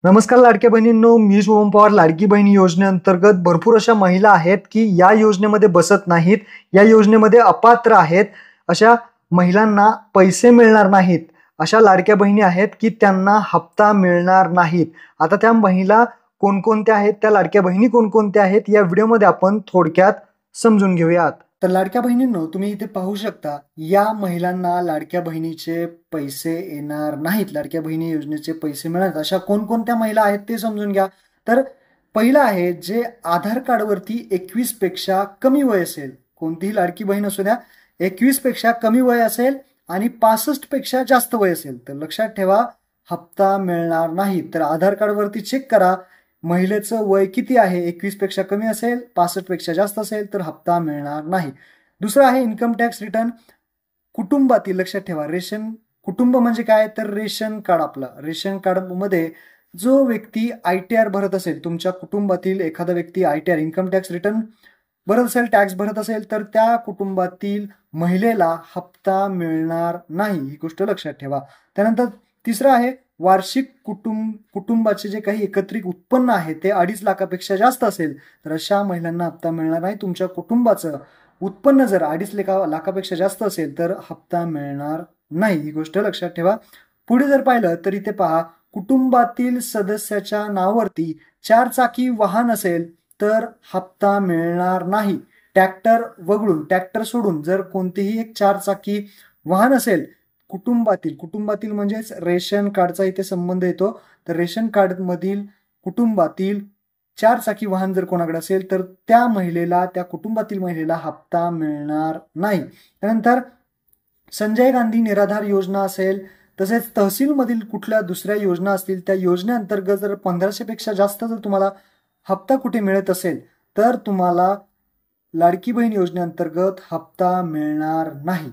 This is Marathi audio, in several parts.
नमस्कार लाडक्या बहिणींनो, मी शुभम पवार. लाडकी बहिणी योजनेअंतर्गत भरपूर अशा महिला आहेत की या योजनेमध्ये बसत नाहीत, या योजनेमध्ये अपात्र आहेत. अशा महिलांना पैसे मिळणार नाहीत. अशा लाडक्या बहिणी आहेत की त्यांना हप्ता मिळणार नाहीत. आता त्या महिला कोणकोणत्या आहेत, त्या लाडक्या बहिणी कोणकोणत्या आहेत, या व्हिडिओमध्ये आपण थोडक्यात समजून घेऊयात. तर लाडक्या बहिणींनो, तुम्ही इथे पाहू शकता, या महिलांना लाडक्या बहिणीचे पैसे येणार नाहीत, लाडक्या बहिणी योजनेचे पैसे मिळणार. अशा कोणकोणत्या महिला आहेत ते समजून घ्या. तर पहिलं आहे, जे आधार कार्डवरती 21 पेक्षा कमी वय असेल, कोणतीही लाडकी बहीण असू द्या, 21 पेक्षा कमी वय असेल आणि 65 पेक्षा जास्त वय असेल तर लक्षात ठेवा, हप्ता मिळणार नाही. तर आधार कार्डवरती चेक करा, महिलेचं वय किती आहे. 21 पेक्षा कमी असेल, 65 पेक्षा जास्त असेल तर हप्ता मिळणार नाही. दुसरं आहे इन्कम टॅक्स रिटर्न. कुटुंबातील, लक्षात ठेवा, रेशन कुटुंब म्हणजे काय, तर रेशन कार्ड. आपलं रेशन कार्ड मध्ये जो व्यक्ती ITR भरत असेल, तुमच्या कुटुंबातील एखादा व्यक्ती ITR इन्कम टॅक्स रिटर्न भरत असेल, टॅक्स भरत असेल, तर त्या कुटुंबातील महिलेला हप्ता मिळणार नाही, ही गोष्ट लक्षात ठेवा. त्यानंतर तिसरं आहे वार्षिक कुटुंबाचे जे काही एकत्रित उत्पन्न आहे ते 2.5 लाखापेक्षा जास्त असेल तर अशा महिलांना हप्ता मिळणार नाही. तुमच्या कुटुंबाचं उत्पन्न जर 2.5 लाखापेक्षा जास्त असेल तर हप्ता मिळणार नाही, ही गोष्ट लक्षात ठेवा. पुढे जर पाहिलं तर इथे पहा, कुटुंबातील सदस्याच्या नावावरती 4 चाकी वाहन असेल तर हप्ता मिळणार नाही. ट्रॅक्टर सोडून जर कोणतेही एक 4 चाकी वाहन असेल कुटुंबातील म्हणजेच रेशन कार्डचा इथे संबंध येतो. तर रेशन कार्ड मधील कुटुंबातील 4 चाकी वाहन जर कोणाकडे असेल तर त्या महिलेला, त्या कुटुंबातील महिलेला हप्ता मिळणार नाही. त्यानंतर संजय गांधी निराधार योजना असेल, तसेच तहसीलमधील कुठल्या दुसऱ्या योजना असतील, त्या योजनेअंतर्गत जर 1500 पेक्षा जास्त जर तुम्हाला हप्ता कुठे मिळत असेल तर तुम्हाला लाडकी बहीण योजनेअंतर्गत हप्ता मिळणार नाही.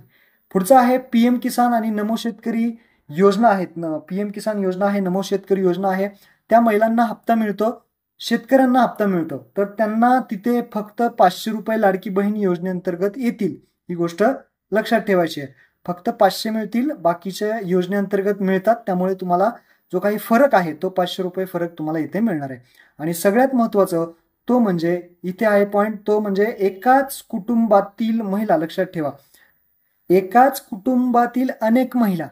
पुढचा आहे PM किसान आणि नमो शेतकरी योजना आहेत. PM किसान योजना आहे, नमो शेतकरी योजना आहे. त्या महिलांना हप्ता मिळतो, शेतकऱ्यांना हप्ता मिळतो. तर त्यांना तिथे फक्त 500 रुपये लाडकी बहीण योजनेअंतर्गत येतील, ही गोष्ट लक्षात ठेवायची आहे. फक्त 500 मिळतील, बाकीच्या योजनेअंतर्गत मिळतात. त्यामुळे तुम्हाला जो काही फरक आहे तो 500 रुपये फरक तुम्हाला इथे मिळणार आहे. आणि सगळ्यात महत्वाचं तो म्हणजे इथे आहे पॉइंट, तो म्हणजे एकाच कुटुंबातील महिला. लक्षात ठेवा, एकाच कुटुंबातील अनेक महिला,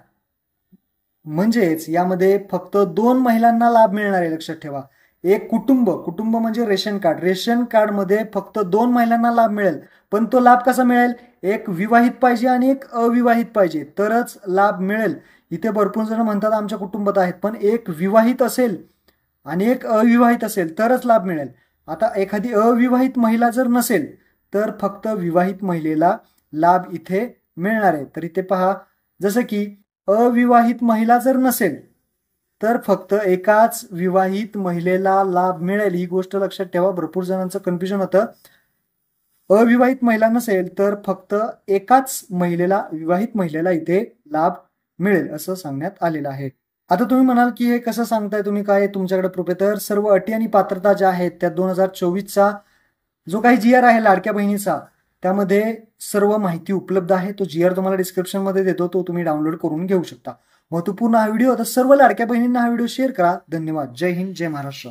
म्हणजेच यामध्ये फक्त 2 महिलांना लाभ मिळणार आहे. लक्षात ठेवा, एक कुटुंब म्हणजे रेशन कार्ड मध्ये फक्त 2 महिलांना लाभ मिळेल. पण तो लाभ कसा मिळेल, एक विवाहित पाहिजे आणि एक अविवाहित पाहिजे तरच लाभ मिळेल. इथे भरपूर जण म्हणतात आमच्या कुटुंबात आहेत, पण एक विवाहित असेल आणि एक अविवाहित असेल तरच लाभ मिळेल. आता एखादी अविवाहित महिला जर नसेल तर फक्त विवाहित महिलेला लाभ इथे मिळणार आहे. तर इथे पहा, जसं की अविवाहित महिला जर नसेल तर फक्त एकाच विवाहित महिलेला लाभ मिळेल, ही गोष्ट लक्षात ठेवा. भरपूर जणांचं कन्फ्युजन होतं. अविवाहित महिला नसेल तर फक्त एकाच महिलेला, विवाहित महिलेला इथे लाभ मिळेल असं सांगण्यात आलेलं आहे. आता तुम्ही म्हणाल की हे कसं सांगताय तुम्ही, काय तुमच्याकडे प्रूफ आहे? तर सर्व अटी आणि पात्रता ज्या आहेत त्या 2024चा जो काही GR आहे लाडक्या बहिणीचा, त्यामध्ये सर्व माहिती उपलब्ध आहे. तो GR तुम्हाला डिस्क्रिप्शन मध्ये देतो, तो तुम्ही डाउनलोड करून घेऊ शकता. महत्वपूर्ण हा व्हिडिओ. तर सर्व लाडक्या बहिणींना हा व्हिडिओ शेअर करा. धन्यवाद. जय हिंद, जय महाराष्ट्र.